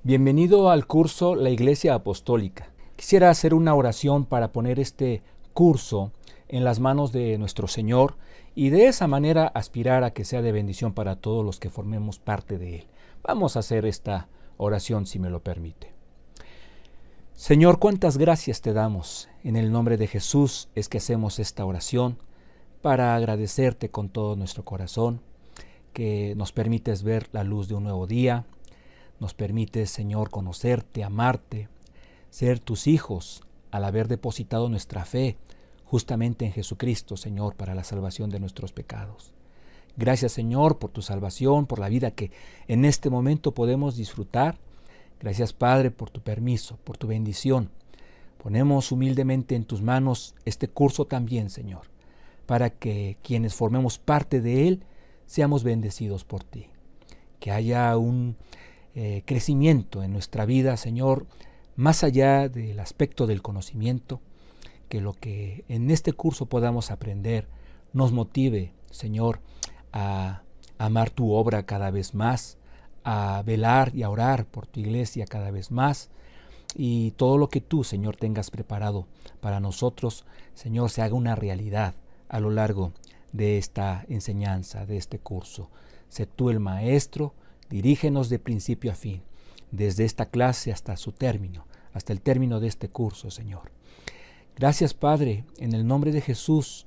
Bienvenido al curso La Iglesia Apostólica. Quisiera hacer una oración para poner este curso en las manos de nuestro Señor y de esa manera aspirar a que sea de bendición para todos los que formemos parte de Él. Vamos a hacer esta oración si me lo permite. Señor, cuántas gracias te damos. En el nombre de Jesús es que hacemos esta oración para agradecerte con todo nuestro corazón, que nos permites ver la luz de un nuevo día. Nos permites, Señor, conocerte, amarte, ser tus hijos al haber depositado nuestra fe justamente en Jesucristo, Señor, para la salvación de nuestros pecados. Gracias, Señor, por tu salvación, por la vida que en este momento podemos disfrutar. Gracias, Padre, por tu permiso, por tu bendición. Ponemos humildemente en tus manos este curso también, Señor, para que quienes formemos parte de él seamos bendecidos por ti. Que haya un crecimiento en nuestra vida, Señor, más allá del aspecto del conocimiento, que lo que en este curso podamos aprender nos motive, Señor, a amar tu obra cada vez más, a velar y a orar por tu iglesia cada vez más, y todo lo que tú, Señor, tengas preparado para nosotros, Señor, se haga una realidad a lo largo de esta enseñanza, de este curso. Sé tú el maestro. Dirígenos de principio a fin, desde esta clase hasta su término, hasta el término de este curso, Señor. Gracias, Padre, en el nombre de Jesús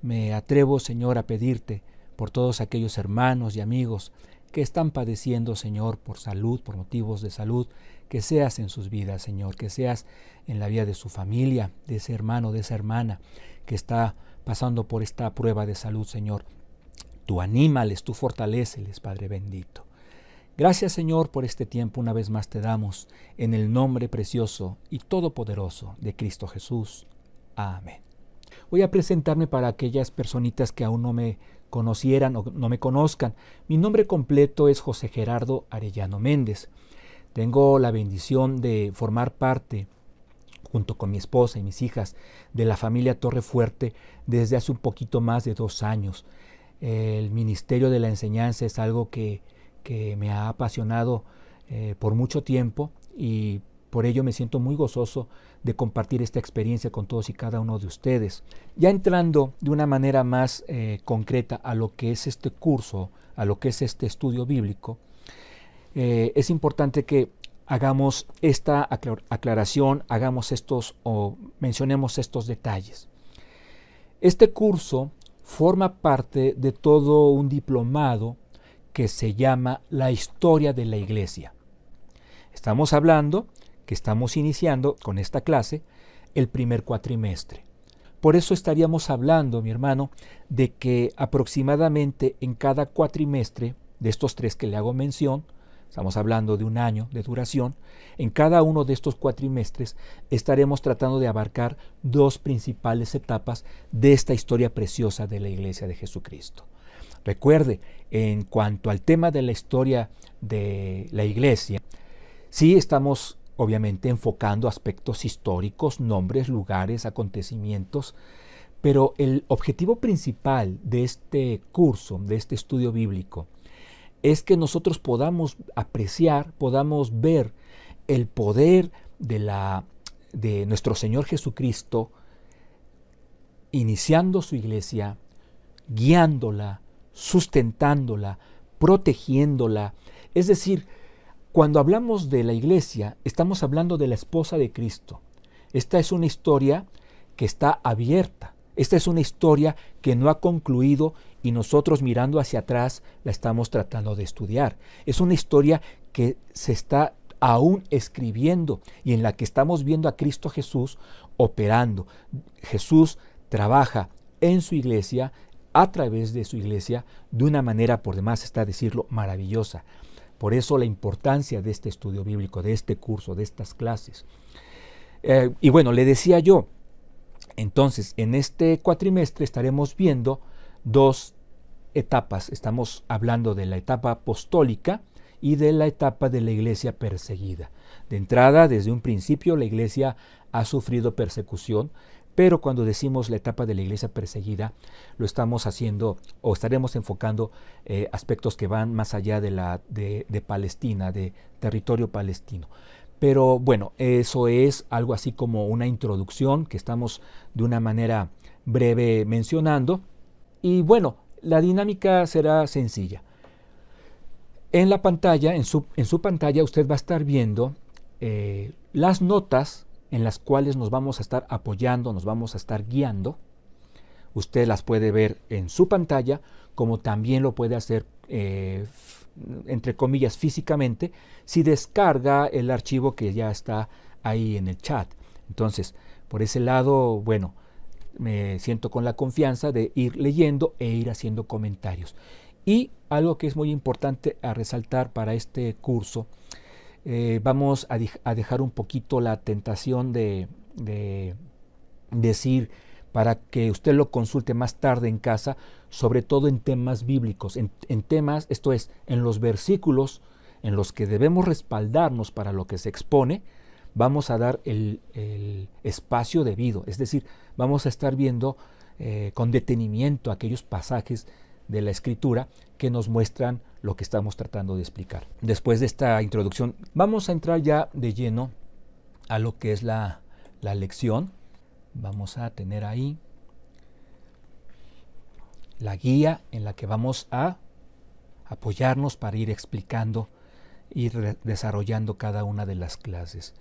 me atrevo, Señor, a pedirte por todos aquellos hermanos y amigos que están padeciendo, Señor, por salud, por motivos de salud, que seas en sus vidas, Señor, que seas en la vida de su familia, de ese hermano, de esa hermana que está pasando por esta prueba de salud, Señor. Tú anímales, tú fortaléceles, Padre bendito. Gracias, Señor, por este tiempo una vez más te damos, en el nombre precioso y todopoderoso de Cristo Jesús. Amén. Voy a presentarme para aquellas personitas que aún no me conocieran o no me conozcan. Mi nombre completo es José Gerardo Arellano Méndez. Tengo la bendición de formar parte, junto con mi esposa y mis hijas, de la familia Torrefuerte desde hace un poquito más de 2 años. El ministerio de la enseñanza es algo que me ha apasionado por mucho tiempo, y por ello me siento muy gozoso de compartir esta experiencia con todos y cada uno de ustedes. Ya entrando de una manera más concreta a lo que es este curso, a lo que es este estudio bíblico, es importante que hagamos esta aclaración, mencionemos estos detalles. Este curso forma parte de todo un diplomado que se llama La Historia de la Iglesia. Estamos hablando que estamos iniciando con esta clase el primer cuatrimestre. Por eso estaríamos hablando, mi hermano, de que aproximadamente en cada cuatrimestre de estos 3 que le hago mención, estamos hablando de 1 año de duración, en cada uno de estos cuatrimestres estaremos tratando de abarcar 2 principales etapas de esta historia preciosa de la Iglesia de Jesucristo. Recuerde, en cuanto al tema de la historia de la Iglesia, sí estamos obviamente enfocando aspectos históricos, nombres, lugares, acontecimientos, pero el objetivo principal de este curso, de este estudio bíblico, es que nosotros podamos apreciar, podamos ver el poder de nuestro Señor Jesucristo iniciando su iglesia, guiándola, sustentándola, protegiéndola. Es decir, cuando hablamos de la iglesia, estamos hablando de la esposa de Cristo. Esta es una historia que está abierta. Esta es una historia que no ha concluido y nosotros, mirando hacia atrás, la estamos tratando de estudiar. Es una historia que se está aún escribiendo y en la que estamos viendo a Cristo Jesús operando. Jesús trabaja en su iglesia, a través de su iglesia, de una manera, por demás está decirlo, maravillosa. Por eso la importancia de este estudio bíblico, de este curso, de estas clases. Y bueno, le decía yo, entonces, en este cuatrimestre estaremos viendo 2 etapas. Estamos hablando de la etapa apostólica y de la etapa de la iglesia perseguida. De entrada, desde un principio, la iglesia ha sufrido persecución Pero cuando decimos la etapa de la iglesia perseguida, lo estamos haciendo o estaremos enfocando aspectos que van más allá de Palestina, de territorio palestino. Pero bueno, eso es algo así como una introducción que estamos de una manera breve mencionando. Y bueno, la dinámica será sencilla. En la pantalla, en su pantalla, usted va a estar viendo las notas en las cuales nos vamos a estar apoyando, nos vamos a estar guiando. Usted las puede ver en su pantalla, como también lo puede hacer, entre comillas, físicamente, si descarga el archivo que ya está ahí en el chat. Entonces, por ese lado, bueno, me siento con la confianza de ir leyendo e ir haciendo comentarios. Y algo que es muy importante a resaltar para este curso, vamos a dejar un poquito la tentación de decir para que usted lo consulte más tarde en casa, sobre todo en temas bíblicos, en temas, esto es, en los versículos en los que debemos respaldarnos para lo que se expone. Vamos a dar el espacio debido, es decir, vamos a estar viendo con detenimiento aquellos pasajes de la Escritura que nos muestran lo que estamos tratando de explicar. Después de esta introducción, vamos a entrar ya de lleno a lo que es la lección. Vamos a tener ahí la guía en la que vamos a apoyarnos para ir explicando, ir desarrollando cada una de las clases.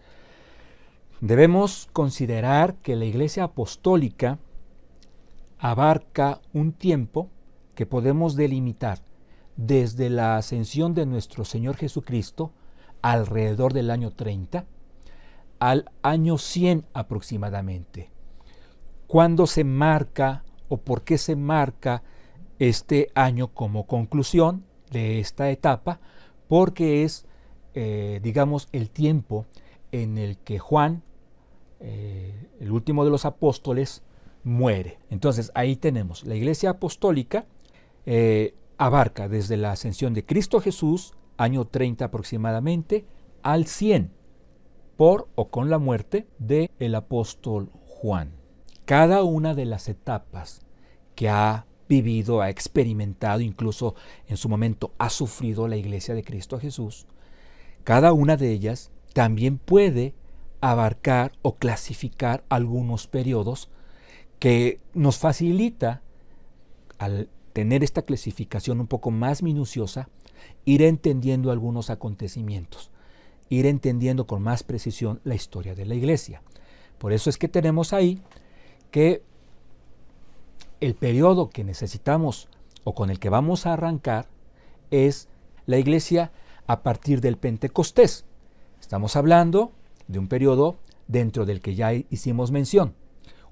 Debemos considerar que la Iglesia Apostólica abarca un tiempo que podemos delimitar desde la ascensión de nuestro Señor Jesucristo, alrededor del año 30, al año 100 aproximadamente. ¿Cuándo se marca o por qué se marca este año como conclusión de esta etapa? Porque es, digamos, el tiempo en el que Juan, el último de los apóstoles, muere. Entonces ahí tenemos, la Iglesia Apostólica abarca desde la ascensión de Cristo Jesús, año 30 aproximadamente, al 100, por o con la muerte del apóstol Juan. Cada una de las etapas que ha vivido, ha experimentado, incluso en su momento ha sufrido la Iglesia de Cristo Jesús, cada una de ellas también puede abarcar o clasificar algunos periodos que nos facilita, al tener esta clasificación un poco más minuciosa, ir entendiendo algunos acontecimientos, ir entendiendo con más precisión la historia de la Iglesia. Por eso es que tenemos ahí que el periodo que necesitamos o con el que vamos a arrancar es la Iglesia a partir del Pentecostés. Estamos hablando de un periodo dentro del que ya hicimos mención.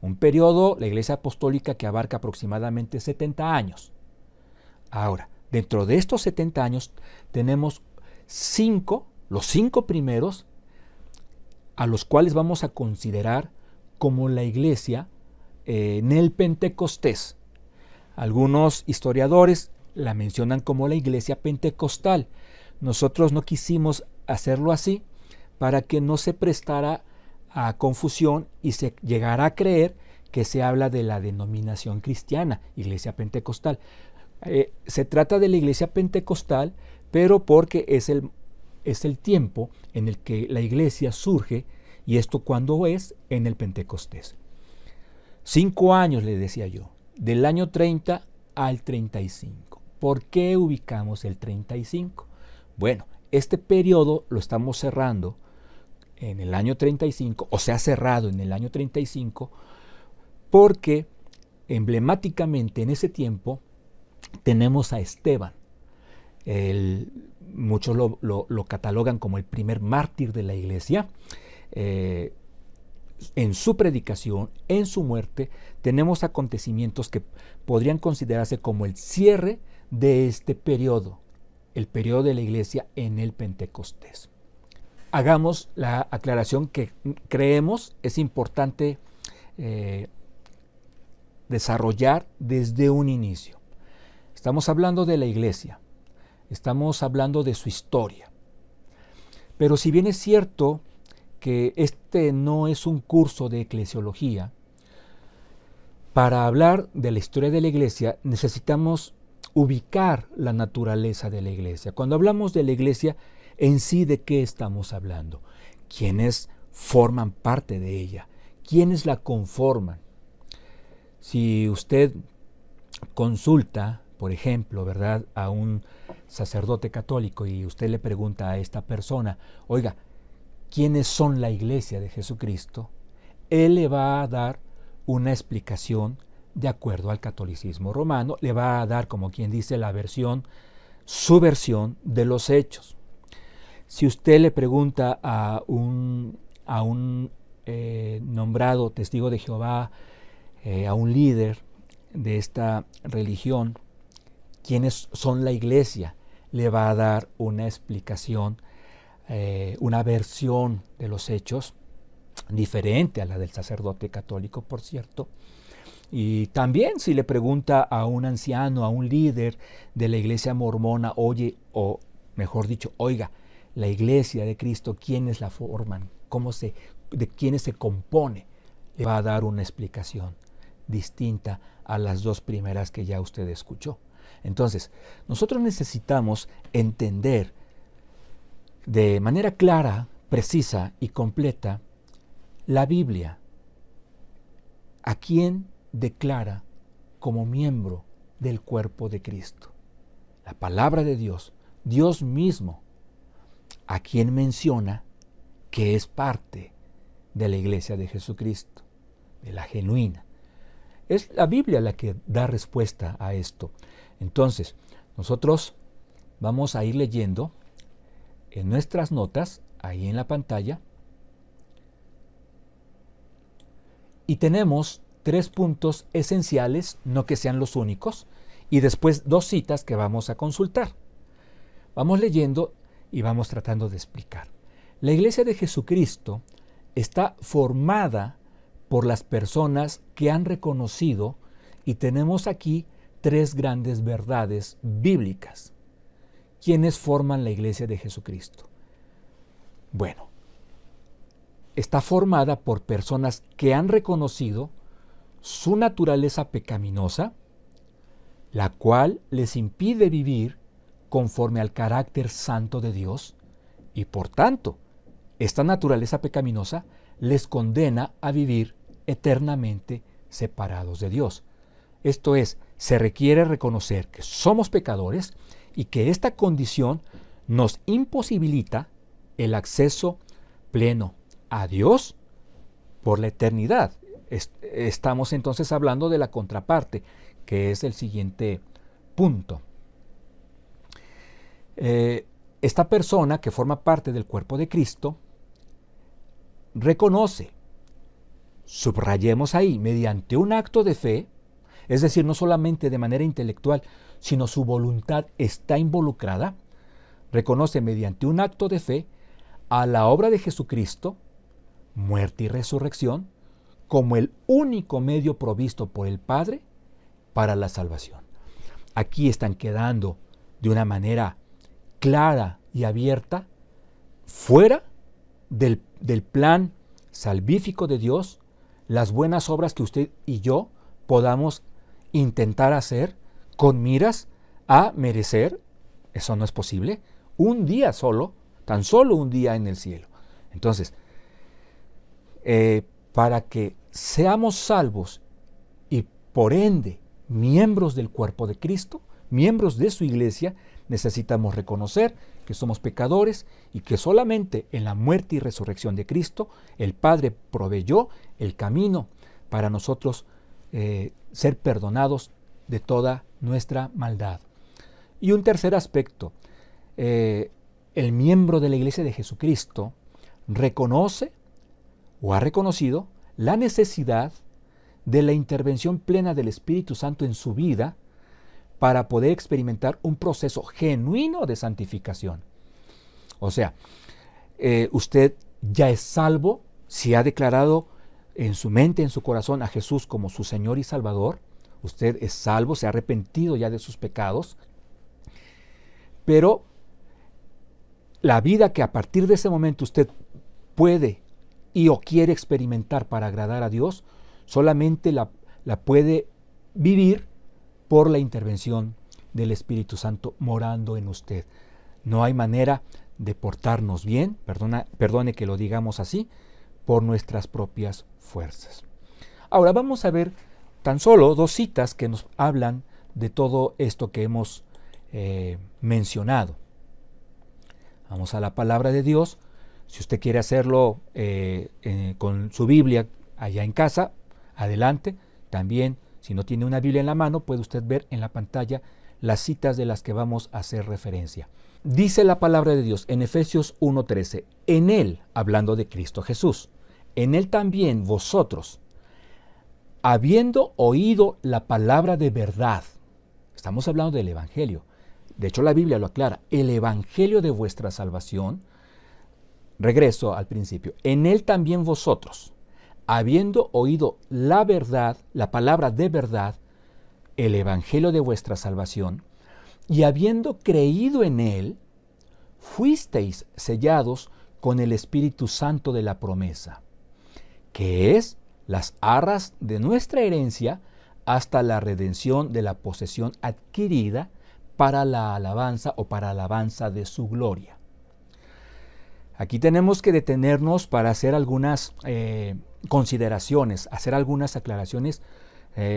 Un periodo, la Iglesia Apostólica, que abarca aproximadamente 70 años. Ahora, dentro de estos 70 años tenemos los 5 primeros, a los cuales vamos a considerar como la Iglesia en el Pentecostés. Algunos historiadores la mencionan como la Iglesia Pentecostal. Nosotros no quisimos hacerlo así para que no se prestara a confusión y se llegara a creer que se habla de la denominación cristiana, Iglesia Pentecostal. Se trata de la Iglesia Pentecostal, pero porque es el tiempo en el que la Iglesia surge, y esto cuando es en el Pentecostés. 5 años, le decía yo, del año 30 al 35. ¿Por qué ubicamos el 35? Bueno, este periodo lo estamos cerrando en el año 35, o se ha cerrado en el año 35, porque emblemáticamente en ese tiempo tenemos a Esteban. Muchos lo catalogan como el primer mártir de la Iglesia. En su predicación, en su muerte, tenemos acontecimientos que podrían considerarse como el cierre de este periodo, el periodo de la Iglesia en el Pentecostés. Hagamos la aclaración que creemos es importante desarrollar desde un inicio. Estamos hablando de la Iglesia, estamos hablando de su historia. Pero si bien es cierto que este no es un curso de eclesiología, Para hablar de la historia de la iglesia necesitamos ubicar la naturaleza de la iglesia. Cuando hablamos de la iglesia, en sí, ¿de qué estamos hablando? ¿Quiénes forman parte de ella? ¿Quiénes la conforman? Si usted consulta, por ejemplo, ¿verdad?, a un sacerdote católico y usted le pregunta a esta persona, oiga, ¿quiénes son la iglesia de Jesucristo? Él le va a dar una explicación de acuerdo al catolicismo romano, le va a dar, como quien dice, su versión de los hechos. Si usted le pregunta a un nombrado testigo de Jehová, a un líder de esta religión, quiénes son la iglesia, le va a dar una explicación, una versión de los hechos, diferente a la del sacerdote católico, por cierto. Y también si le pregunta a un anciano, a un líder de la iglesia mormona, oye, o mejor dicho, oiga, la iglesia de Cristo, ¿quiénes la forman? ¿De quiénes se compone? Le va a dar una explicación distinta a las dos primeras que ya usted escuchó. Entonces, nosotros necesitamos entender de manera clara, precisa y completa la Biblia. ¿A quién declara como miembro del cuerpo de Cristo? La palabra de Dios, Dios mismo, a quien menciona que es parte de la iglesia de Jesucristo, de la genuina. Es la Biblia la que da respuesta a esto. Entonces, nosotros vamos a ir leyendo en nuestras notas, ahí en la pantalla, y tenemos 3 puntos esenciales, no que sean los únicos, y después 2 citas que vamos a consultar. Vamos leyendo y vamos tratando de explicar. La iglesia de Jesucristo está formada por las personas que han reconocido, y tenemos aquí 3 grandes verdades bíblicas. ¿Quiénes forman la iglesia de Jesucristo? Bueno, está formada por personas que han reconocido su naturaleza pecaminosa, la cual les impide vivir conforme al carácter santo de Dios, y por tanto, esta naturaleza pecaminosa les condena a vivir eternamente separados de Dios. Esto es, se requiere reconocer que somos pecadores y que esta condición nos imposibilita el acceso pleno a Dios por la eternidad. Estamos entonces hablando de la contraparte, que es el siguiente punto. Esta persona que forma parte del cuerpo de Cristo reconoce, subrayemos ahí, mediante un acto de fe, es decir, no solamente de manera intelectual, sino su voluntad está involucrada, reconoce mediante un acto de fe a la obra de Jesucristo, muerte y resurrección, como el único medio provisto por el Padre para la salvación. Aquí están quedando de una manera clara y abierta, fuera del plan salvífico de Dios, las buenas obras que usted y yo podamos intentar hacer con miras a merecer, eso no es posible, un día solo, tan solo un día en el cielo. Entonces, para que seamos salvos y por ende miembros del cuerpo de Cristo, miembros de su iglesia, necesitamos reconocer que somos pecadores y que solamente en la muerte y resurrección de Cristo el Padre proveyó el camino para nosotros ser perdonados de toda nuestra maldad. Y un tercer aspecto, el miembro de la iglesia de Jesucristo reconoce o ha reconocido la necesidad de la intervención plena del Espíritu Santo en su vida para poder experimentar un proceso genuino de santificación. O sea, usted ya es salvo si ha declarado en su mente, en su corazón a Jesús como su Señor y Salvador. Usted es salvo, se ha arrepentido ya de sus pecados. Pero la vida que a partir de ese momento usted puede y o quiere experimentar para agradar a Dios, solamente la la puede vivir por la intervención del Espíritu Santo morando en usted. No hay manera de portarnos bien, perdone que lo digamos así, por nuestras propias fuerzas. Ahora vamos a ver tan solo 2 citas que nos hablan de todo esto que hemos mencionado. Vamos a la palabra de Dios. Si usted quiere hacerlo con su Biblia allá en casa, adelante. También, si no tiene una Biblia en la mano, puede usted ver en la pantalla las citas de las que vamos a hacer referencia. Dice la palabra de Dios en Efesios 1:13, en Él, hablando de Cristo Jesús, en Él también vosotros, habiendo oído la palabra de verdad, estamos hablando del Evangelio, de hecho la Biblia lo aclara, el Evangelio de vuestra salvación, regreso al principio, en Él también vosotros, habiendo oído la verdad, la palabra de verdad, el Evangelio de vuestra salvación, y habiendo creído en Él, fuisteis sellados con el Espíritu Santo de la promesa, que es las arras de nuestra herencia hasta la redención de la posesión adquirida para la alabanza o para alabanza de su gloria. Aquí tenemos que detenernos para hacer algunas consideraciones, hacer algunas aclaraciones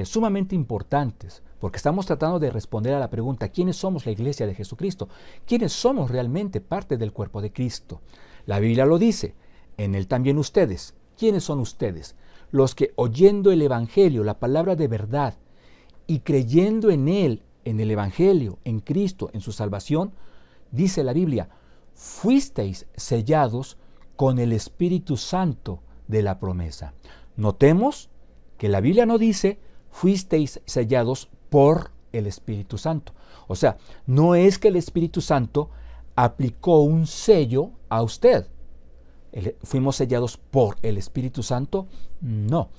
sumamente importantes, porque estamos tratando de responder a la pregunta, ¿quiénes somos la Iglesia de Jesucristo? ¿Quiénes somos realmente parte del cuerpo de Cristo? La Biblia lo dice, en Él también ustedes. ¿Quiénes son ustedes? Los que oyendo el Evangelio, la palabra de verdad, y creyendo en Él, en el Evangelio, en Cristo, en su salvación, dice la Biblia, fuisteis sellados con el Espíritu Santo de la promesa. Notemos que la Biblia no dice, fuisteis sellados por el Espíritu Santo. O sea, no es que el Espíritu Santo aplicó un sello a usted. ¿Fuimos sellados por el Espíritu Santo? No.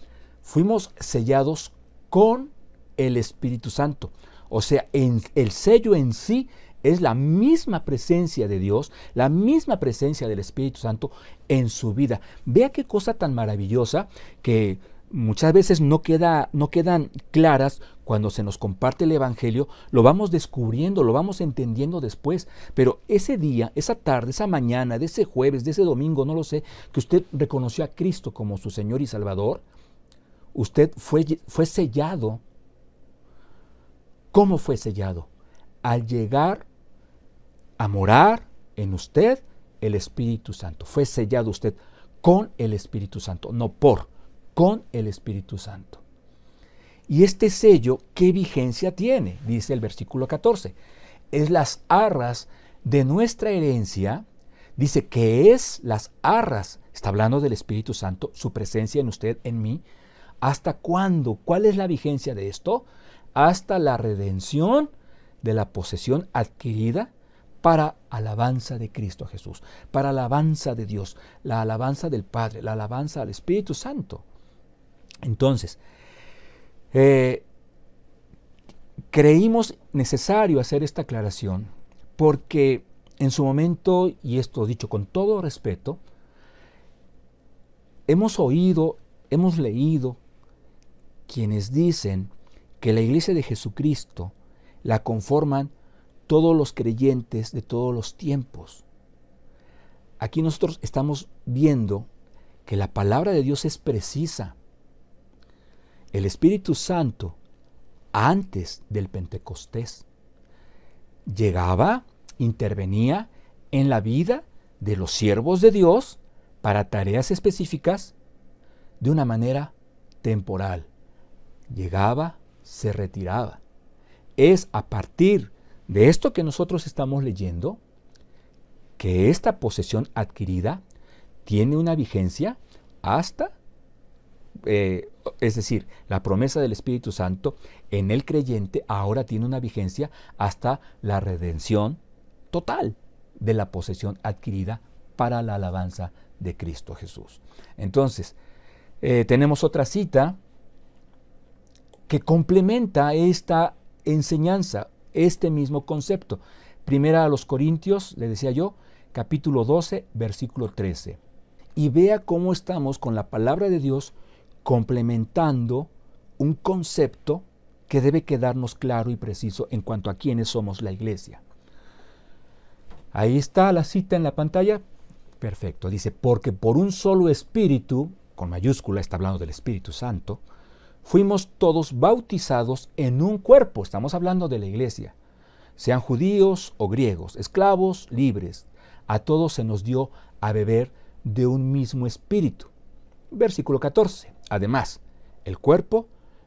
Fuimos sellados con el Espíritu Santo. O sea, el sello en sí es la misma presencia de Dios, la misma presencia del Espíritu Santo en su vida. Vea qué cosa tan maravillosa que muchas veces no quedan claras cuando se nos comparte el Evangelio, lo vamos descubriendo, lo vamos entendiendo después, pero ese día, esa tarde, esa mañana, de ese jueves, de ese domingo, no lo sé, que usted reconoció a Cristo como su Señor y Salvador, usted fue sellado. ¿Cómo fue sellado? Al llegar a morar en usted el Espíritu Santo. Fue sellado usted con el Espíritu Santo, no con el Espíritu Santo. Y este sello, ¿qué vigencia tiene? Dice el versículo 14. Es las arras de nuestra herencia. Dice que es las arras. Está hablando del Espíritu Santo, su presencia en usted, en mí. ¿Hasta cuándo? ¿Cuál es la vigencia de esto? Hasta la redención de la posesión adquirida para alabanza de Cristo Jesús, para alabanza de Dios, la alabanza del Padre, la alabanza al Espíritu Santo. Entonces, creímos necesario hacer esta aclaración porque en su momento, y esto dicho con todo respeto, hemos oído, hemos leído quienes dicen que la Iglesia de Jesucristo la conforman todos los creyentes de todos los tiempos. Aquí nosotros estamos viendo que la palabra de Dios es precisa. El Espíritu Santo, antes del Pentecostés, llegaba, intervenía en la vida de los siervos de Dios para tareas específicas de una manera temporal. Llegaba, se retiraba. Es a partir de esto que nosotros estamos leyendo que esta posesión adquirida tiene una vigencia hasta, es decir, la promesa del Espíritu Santo en el creyente ahora tiene una vigencia hasta la redención total de la posesión adquirida para la alabanza de Cristo Jesús. Entonces, tenemos otra cita que complementa esta enseñanza, este mismo concepto. Primera a los Corintios, le decía yo, capítulo 12, versículo 13. Y vea cómo estamos con la palabra de Dios complementando un concepto que debe quedarnos claro y preciso en cuanto a quiénes somos la iglesia. Ahí está la cita en la pantalla. Perfecto. Dice, porque por un solo espíritu, con mayúscula está hablando del Espíritu Santo, fuimos todos bautizados en un cuerpo. Estamos hablando de la iglesia. Sean judíos o griegos, esclavos, libres. A todos se nos dio a beber de un mismo espíritu. Versículo 14. Además, el cuerpo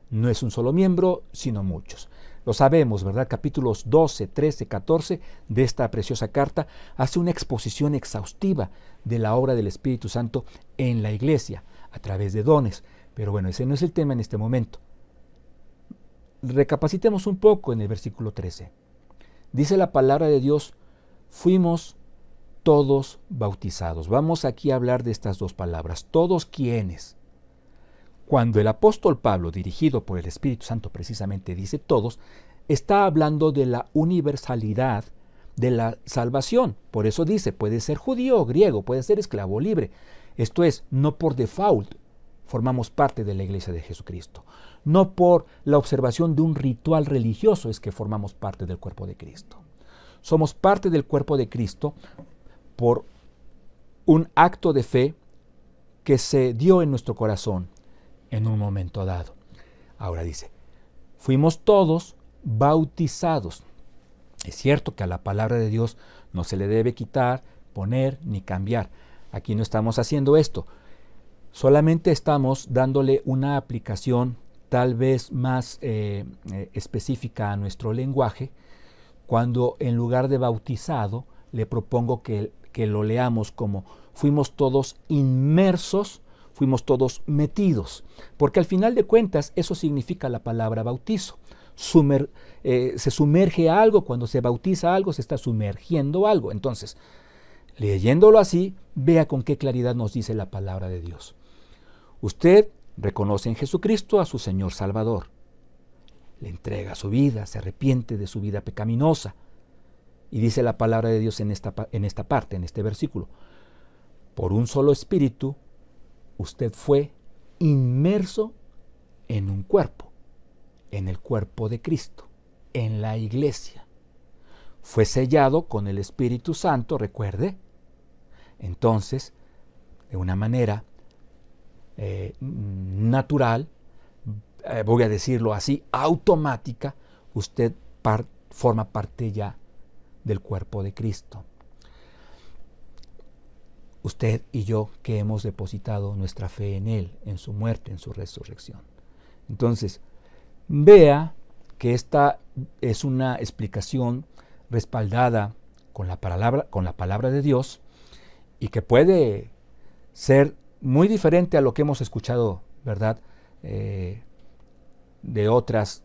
no es un solo miembro, sino muchos. Lo sabemos, ¿verdad? Capítulos 12, 13, 14 de esta preciosa carta hace una exposición exhaustiva de la obra del Espíritu Santo en la iglesia, a través de dones. Pero bueno, ese no es el tema en este momento. Recapacitemos un poco en el versículo 13. Dice la palabra de Dios, fuimos todos bautizados. Vamos aquí a hablar de estas dos palabras. ¿Todos quiénes? Cuando el apóstol Pablo, dirigido por el Espíritu Santo, precisamente dice todos, está hablando de la universalidad de la salvación. Por eso dice, puede ser judío o griego, puede ser esclavo o libre. Esto es, no por default formamos parte de la iglesia de Jesucristo. No por la observación de un ritual religioso es que formamos parte del cuerpo de Cristo. Somos parte del cuerpo de Cristo por un acto de fe que se dio en nuestro corazón en un momento dado. Ahora dice, fuimos todos bautizados. Es cierto que a la palabra de Dios no se le debe quitar, poner ni cambiar. Aquí no estamos haciendo esto. Solamente estamos dándole una aplicación tal vez más específica a nuestro lenguaje, cuando en lugar de bautizado le propongo que lo leamos como fuimos todos inmersos, fuimos todos metidos, porque al final de cuentas eso significa la palabra bautizo. Se sumerge algo, cuando se bautiza algo se está sumergiendo algo. Entonces, leyéndolo así, vea con qué claridad nos dice la palabra de Dios. Usted reconoce en Jesucristo a su Señor Salvador, le entrega su vida, se arrepiente de su vida pecaminosa, y dice la palabra de Dios en esta parte, en este versículo, por un solo espíritu, usted fue inmerso en un cuerpo, en el cuerpo de Cristo, en la iglesia. Fue sellado con el Espíritu Santo, recuerde. Entonces, de una manera natural, voy a decirlo así, automática, usted forma parte ya del cuerpo de Cristo. Usted y yo que hemos depositado nuestra fe en Él, en su muerte, en su resurrección. Entonces, vea que esta es una explicación respaldada con la palabra de Dios y que puede ser muy diferente a lo que hemos escuchado, ¿verdad?, de otros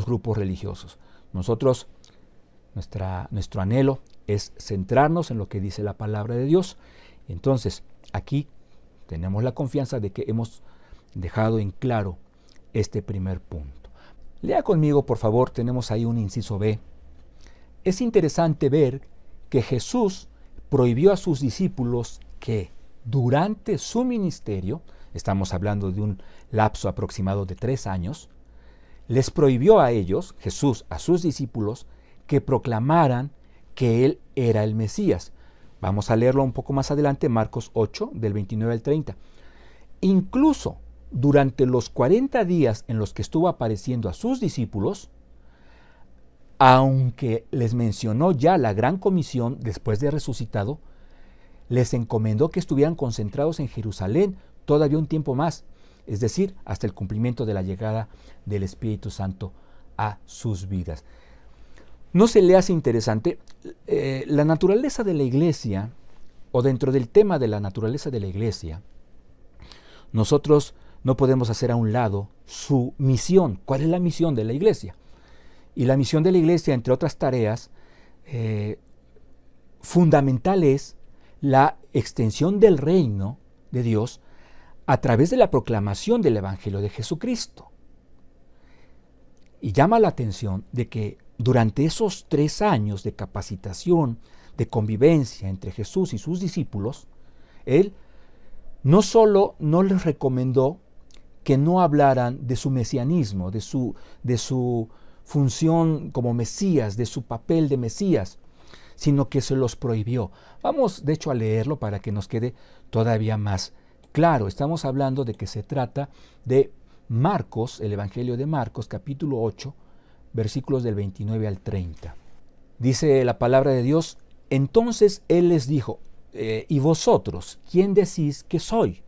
grupos religiosos. Nosotros, nuestro anhelo es centrarnos en lo que dice la palabra de Dios. Entonces, aquí tenemos la confianza de que hemos dejado en claro este primer punto. Lea conmigo, por favor, tenemos ahí un inciso B. Es interesante ver que Jesús prohibió a sus discípulos que durante su ministerio, estamos hablando de un lapso aproximado de 3 años, les prohibió a ellos, Jesús, a sus discípulos, que proclamaran que Él era el Mesías. Vamos a leerlo un poco más adelante, Marcos 8, del 29 al 30. Incluso durante los 40 días en los que estuvo apareciendo a sus discípulos, aunque les mencionó ya la gran comisión después de resucitado, les encomendó que estuvieran concentrados en Jerusalén todavía un tiempo más, es decir, hasta el cumplimiento de la llegada del Espíritu Santo a sus vidas. ¿No se le hace interesante? La naturaleza de la iglesia, o dentro del tema de la naturaleza de la iglesia, nosotros no podemos hacer a un lado su misión. ¿Cuál es la misión de la iglesia? Y la misión de la iglesia, entre otras tareas, fundamental es la extensión del reino de Dios a través de la proclamación del Evangelio de Jesucristo. Y llama la atención de que durante esos 3 años de capacitación, de convivencia entre Jesús y sus discípulos, Él no solo no les recomendó que no hablaran de su mesianismo, de su función como Mesías, de su papel de Mesías, sino que se los prohibió. Vamos, de hecho, a leerlo para que nos quede todavía más claro. Estamos hablando de que se trata de Marcos, el Evangelio de Marcos, capítulo 8, versículos del 29 al 30. Dice la palabra de Dios: entonces él les dijo, ¿y vosotros quién decís que soy?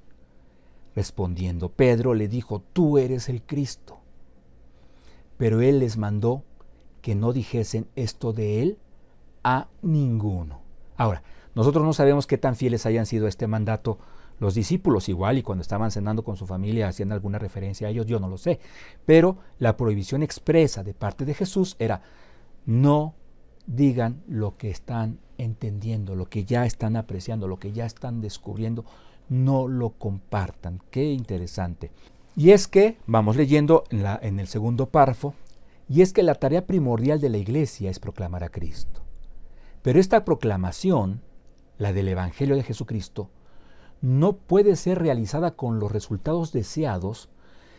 Respondiendo Pedro le dijo, tú eres el Cristo. Pero él les mandó que no dijesen esto de él a ninguno. Ahora, nosotros no sabemos qué tan fieles hayan sido a este mandato los discípulos, igual, y cuando estaban cenando con su familia hacían alguna referencia a ellos, yo no lo sé. Pero la prohibición expresa de parte de Jesús era: no digan lo que están entendiendo, lo que ya están apreciando, lo que ya están descubriendo, no lo compartan. Qué interesante. Y es que, vamos leyendo en el segundo párrafo, y es que la tarea primordial de la iglesia es proclamar a Cristo. Pero esta proclamación, la del Evangelio de Jesucristo, no puede ser realizada con los resultados deseados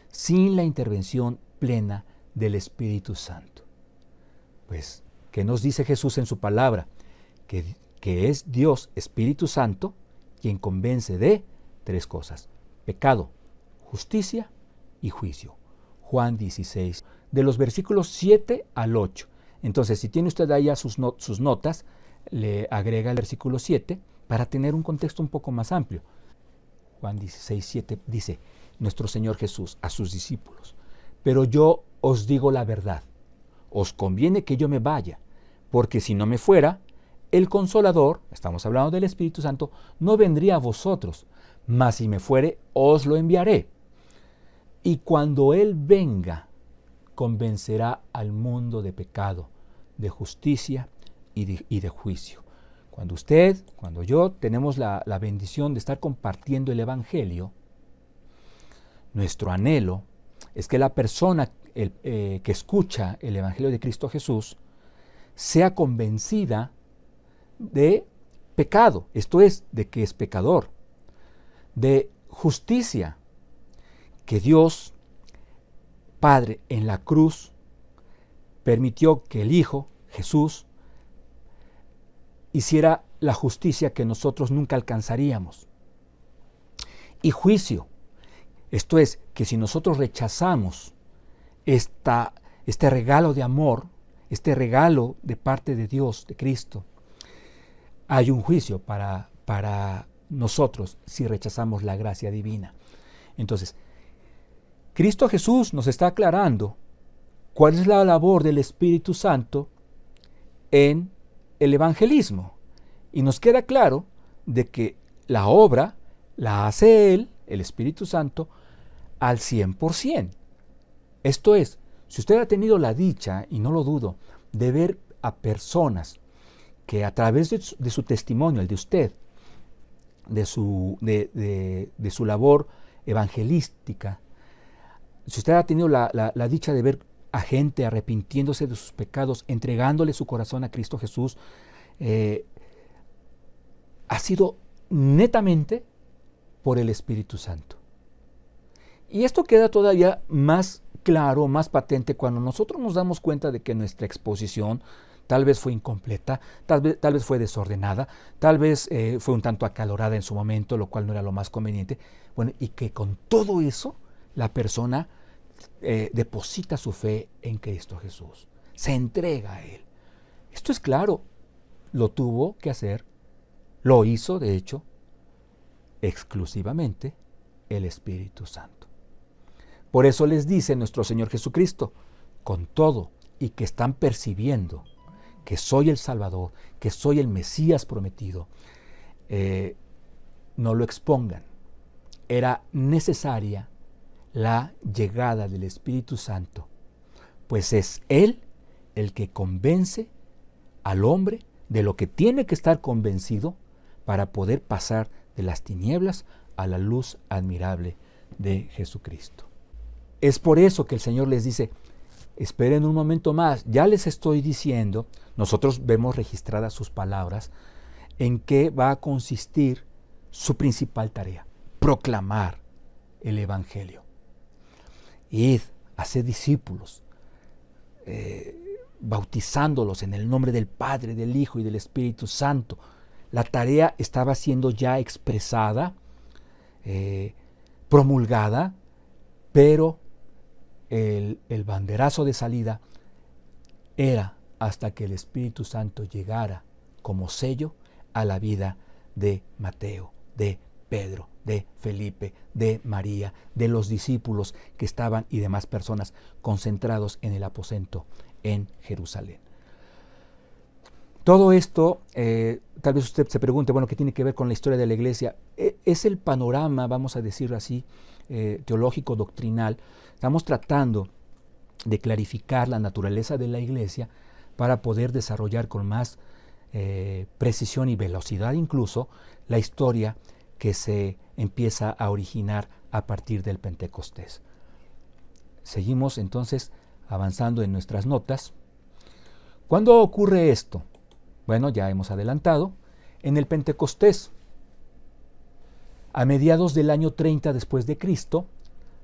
sin la intervención plena del Espíritu Santo. Pues, ¿qué nos dice Jesús en su palabra? Que es Dios, Espíritu Santo, quien convence de tres cosas: pecado, justicia y juicio. Juan 16, de los versículos 7 al 8. Entonces, si tiene usted ahí sus notas, le agrega el versículo 7 para tener un contexto un poco más amplio. Juan 16, 7 dice nuestro Señor Jesús a sus discípulos: pero yo os digo la verdad, os conviene que yo me vaya, porque si no me fuera, el Consolador, estamos hablando del Espíritu Santo, no vendría a vosotros, mas si me fuere, os lo enviaré. Y cuando Él venga, convencerá al mundo de pecado, de justicia y de juicio. Cuando usted, cuando yo tenemos la bendición de estar compartiendo el Evangelio, nuestro anhelo es que la persona que escucha el Evangelio de Cristo Jesús sea convencida de pecado, esto es, de que es pecador, de justicia, que Dios Padre en la cruz permitió que el Hijo, Jesús, hiciera la justicia que nosotros nunca alcanzaríamos. Y juicio, esto es, que si nosotros rechazamos este regalo de amor, este regalo de parte de Dios, de Cristo, hay un juicio para nosotros si rechazamos la gracia divina. Entonces, Cristo Jesús nos está aclarando cuál es la labor del Espíritu Santo en el evangelismo. Y nos queda claro de que la obra la hace Él, el Espíritu Santo, al 100%. Esto es, si usted ha tenido la dicha, y no lo dudo, de ver a personas que a través de su testimonio, el de usted, de su labor evangelística, si usted ha tenido la dicha de ver a gente arrepintiéndose de sus pecados, entregándole su corazón a Cristo Jesús, ha sido netamente por el Espíritu Santo. Y esto queda todavía más claro, más patente, cuando nosotros nos damos cuenta de que nuestra exposición tal vez fue incompleta, tal vez fue desordenada, tal vez fue un tanto acalorada en su momento, lo cual no era lo más conveniente. Bueno, y que con todo eso la persona deposita su fe en Cristo Jesús, se entrega a Él. Esto es claro, lo tuvo que hacer, lo hizo de hecho exclusivamente el Espíritu Santo. Por eso les dice nuestro Señor Jesucristo: con todo y que están percibiendo que soy el Salvador, que soy el Mesías prometido, no lo expongan. Era necesaria la llegada del Espíritu Santo, pues es Él el que convence al hombre de lo que tiene que estar convencido para poder pasar de las tinieblas a la luz admirable de Jesucristo. Es por eso que el Señor les dice: esperen un momento más, ya les estoy diciendo. Nosotros vemos registradas sus palabras en qué va a consistir su principal tarea: proclamar el Evangelio. id, haced discípulos, bautizándolos en el nombre del Padre, del Hijo y del Espíritu Santo. La tarea estaba siendo ya expresada, promulgada, pero el banderazo de salida era hasta que el Espíritu Santo llegara como sello a la vida de Mateo, de Pedro, de Felipe, de María, de los discípulos que estaban y demás personas concentrados en el aposento en Jerusalén. Todo esto, tal vez usted se pregunte, bueno, ¿qué tiene que ver con la historia de la iglesia? Es el panorama, vamos a decirlo así, teológico, doctrinal. Estamos tratando de clarificar la naturaleza de la iglesia para poder desarrollar con más precisión y velocidad incluso la historia que se empieza a originar a partir del Pentecostés. Seguimos entonces avanzando en nuestras notas. ¿Cuándo ocurre esto? Bueno, ya hemos adelantado, en el Pentecostés, a mediados del año 30 después de Cristo,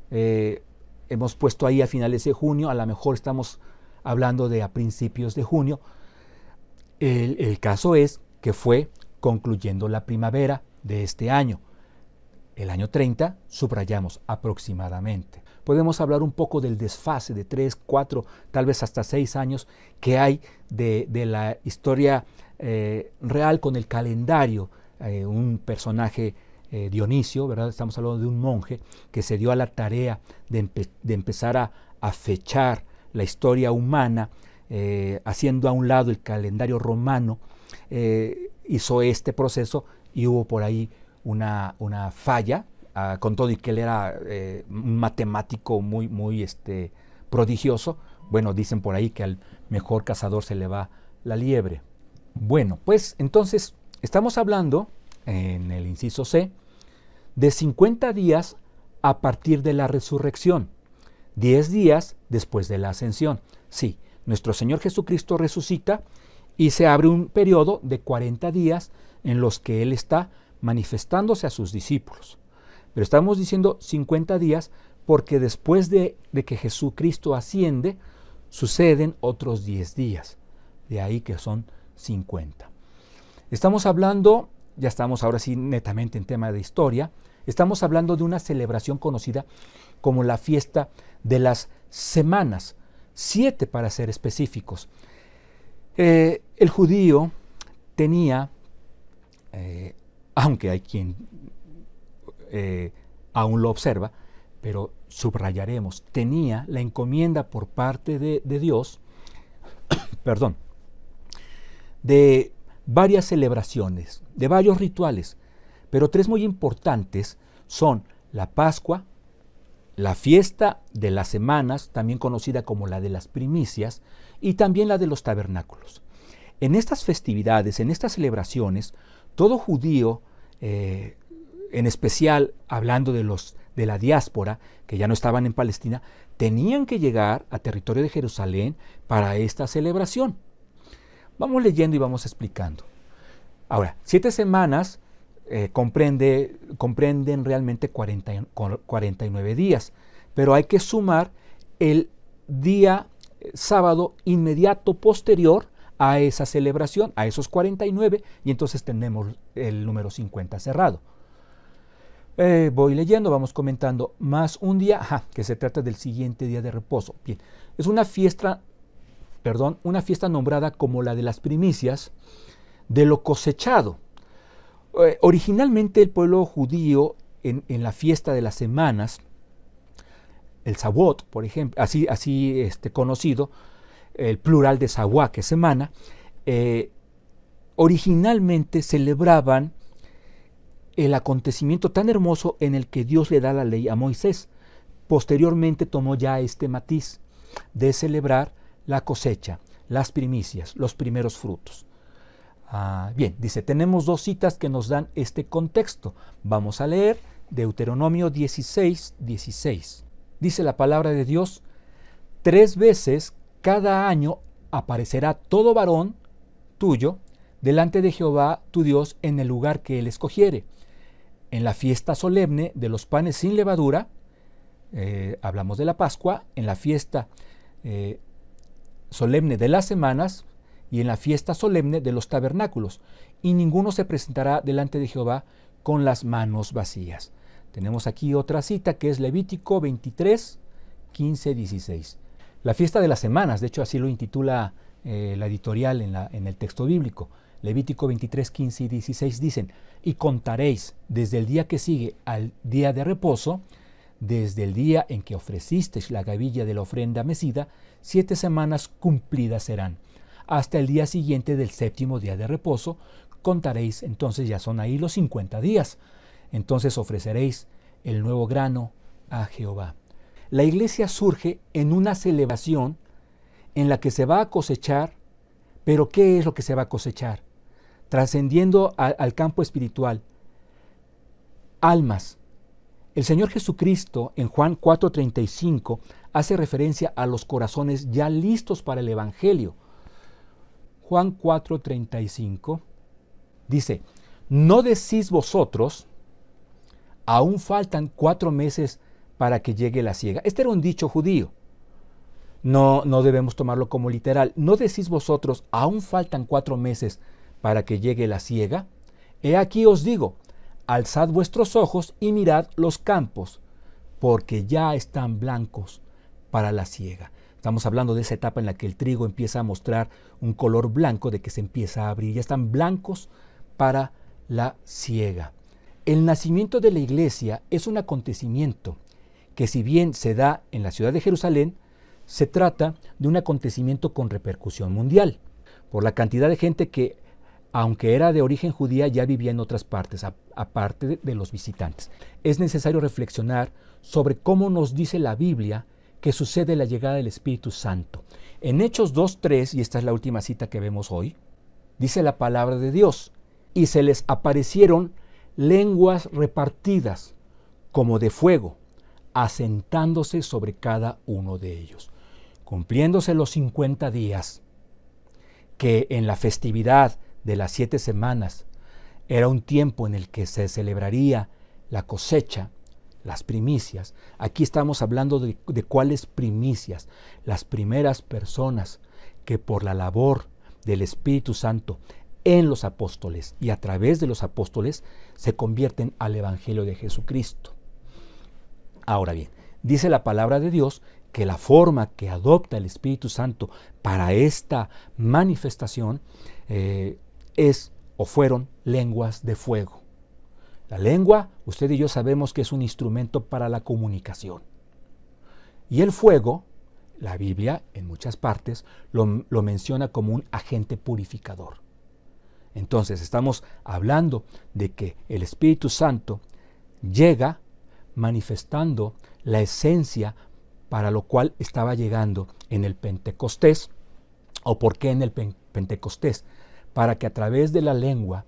hemos puesto ahí a finales de junio, a lo mejor estamos hablando de a principios de junio. El caso es que fue concluyendo la primavera de este año. El año 30, subrayamos aproximadamente. Podemos hablar un poco del desfase de 3, 4, tal vez hasta 6 años que hay de la historia real con el calendario. Un personaje, Dionisio, ¿verdad? Estamos hablando de un monje que se dio a la tarea de empezar a fechar la historia humana, haciendo a un lado el calendario romano. Hizo este proceso y hubo por ahí una falla, con todo y que él era un matemático muy prodigioso. Bueno, dicen por ahí que al mejor cazador se le va la liebre. Bueno, pues entonces estamos hablando, en el inciso C, de 50 días a partir de la resurrección, 10 días después de la ascensión. Sí, nuestro Señor Jesucristo resucita y se abre un periodo de 40 días en los que Él está manifestándose a sus discípulos. Pero estamos diciendo 50 días porque después de que Jesucristo asciende, suceden otros 10 días. De ahí que son 50. Estamos hablando, ya estamos ahora sí netamente en tema de historia, estamos hablando de una celebración conocida como la fiesta de las semanas, 7 para ser específicos. El judío tenía, aunque hay quien aún lo observa, pero subrayaremos, tenía la encomienda por parte de Dios, perdón, de varias celebraciones, de varios rituales, pero 3 muy importantes son la Pascua, la fiesta de las semanas, también conocida como la de las primicias, y también la de los tabernáculos. En estas festividades, en estas celebraciones, todo judío, en especial hablando de la diáspora, que ya no estaban en Palestina, tenían que llegar a territorio de Jerusalén para esta celebración. Vamos leyendo y vamos explicando. Ahora, 7 semanas comprenden realmente 49 días, pero hay que sumar el día sábado inmediato posterior a esa celebración, a esos 49, y entonces tenemos el número 50 cerrado. Voy leyendo, vamos comentando. Más un día, que se trata del siguiente día de reposo. Bien, es una fiesta nombrada como la de las primicias de lo cosechado. Originalmente el pueblo judío en la fiesta de las semanas, el Shavuot, por ejemplo, así conocido, el plural de Shavuot, que es semana, originalmente celebraban el acontecimiento tan hermoso en el que Dios le da la ley a Moisés. Posteriormente tomó ya este matiz de celebrar la cosecha, las primicias, los primeros frutos. Bien, dice, tenemos 2 citas que nos dan este contexto. Vamos a leer Deuteronomio 16:16. Dice la palabra de Dios: 3 veces cada año aparecerá todo varón tuyo delante de Jehová tu Dios en el lugar que él escogiere, en la fiesta solemne de los panes sin levadura, hablamos de la Pascua, en la fiesta solemne de las semanas y en la fiesta solemne de los tabernáculos, y ninguno se presentará delante de Jehová con las manos vacías. Tenemos aquí otra cita que es Levítico 23, 15, 16. La fiesta de las semanas, de hecho así lo intitula la editorial en el texto bíblico. Levítico 23, 15 y 16 dicen: y contaréis desde el día que sigue al día de reposo, desde el día en que ofrecisteis la gavilla de la ofrenda mecida, 7 semanas cumplidas serán. Hasta el día siguiente del 7º día de reposo, contaréis, entonces ya son ahí los 50 días. Entonces ofreceréis el nuevo grano a Jehová. La iglesia surge en una celebración en la que se va a cosechar, pero ¿qué es lo que se va a cosechar? Trascendiendo al campo espiritual, almas. El Señor Jesucristo en Juan 4:35 hace referencia a los corazones ya listos para el Evangelio. Juan 4:35 dice: ¿no decís vosotros, aún faltan 4 meses para que llegue la siega? Este era un dicho judío. No debemos tomarlo como literal. ¿No decís vosotros, aún faltan 4 meses para que llegue la siega? He aquí os digo, alzad vuestros ojos y mirad los campos, porque ya están blancos para la siega. Estamos hablando de esa etapa en la que el trigo empieza a mostrar un color blanco, de que se empieza a abrir. Ya están blancos para la siega. El nacimiento de la iglesia es un acontecimiento que, si bien se da en la ciudad de Jerusalén, se trata de un acontecimiento con repercusión mundial, por la cantidad de gente que, aunque era de origen judía, ya vivía en otras partes, aparte de los visitantes. Es necesario reflexionar sobre cómo nos dice la Biblia que sucede la llegada del Espíritu Santo. En Hechos 2:3, y esta es la última cita que vemos hoy, dice la palabra de Dios: y se les aparecieron lenguas repartidas como de fuego, asentándose sobre cada uno de ellos. Cumpliéndose los 50 días, que en la festividad de las 7 semanas era un tiempo en el que se celebraría la cosecha, las primicias. Aquí estamos hablando de cuáles primicias. Las primeras personas que por la labor del Espíritu Santo en los apóstoles y a través de los apóstoles se convierten al Evangelio de Jesucristo. Ahora bien, dice la palabra de Dios que la forma que adopta el Espíritu Santo para esta manifestación es o fueron lenguas de fuego. La lengua, usted y yo sabemos que es un instrumento para la comunicación. Y el fuego, la Biblia en muchas partes lo menciona como un agente purificador. Entonces estamos hablando de que el Espíritu Santo llega manifestando la esencia para lo cual estaba llegando en el Pentecostés. ¿O por qué en el Pentecostés? Para que a través de la lengua,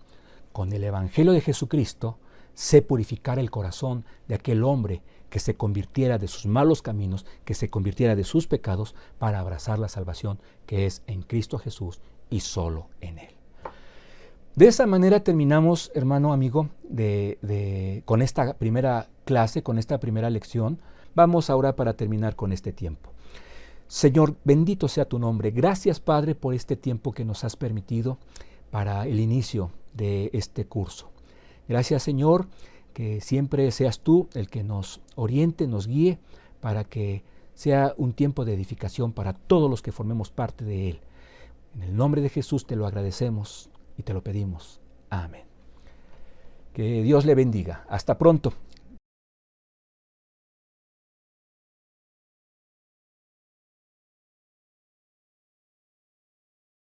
con el Evangelio de Jesucristo, se purificara el corazón de aquel hombre que se convirtiera de sus malos caminos, que se convirtiera de sus pecados para abrazar la salvación que es en Cristo Jesús y solo en Él. De esa manera terminamos, hermano, amigo, con esta primera clase, con esta primera lección. Vamos ahora para terminar con este tiempo. Señor, bendito sea tu nombre. Gracias, Padre, por este tiempo que nos has permitido para el inicio de este curso. Gracias, Señor, que siempre seas tú el que nos oriente, nos guíe, para que sea un tiempo de edificación para todos los que formemos parte de él. En el nombre de Jesús te lo agradecemos y te lo pedimos. Amén. Que Dios le bendiga. Hasta pronto.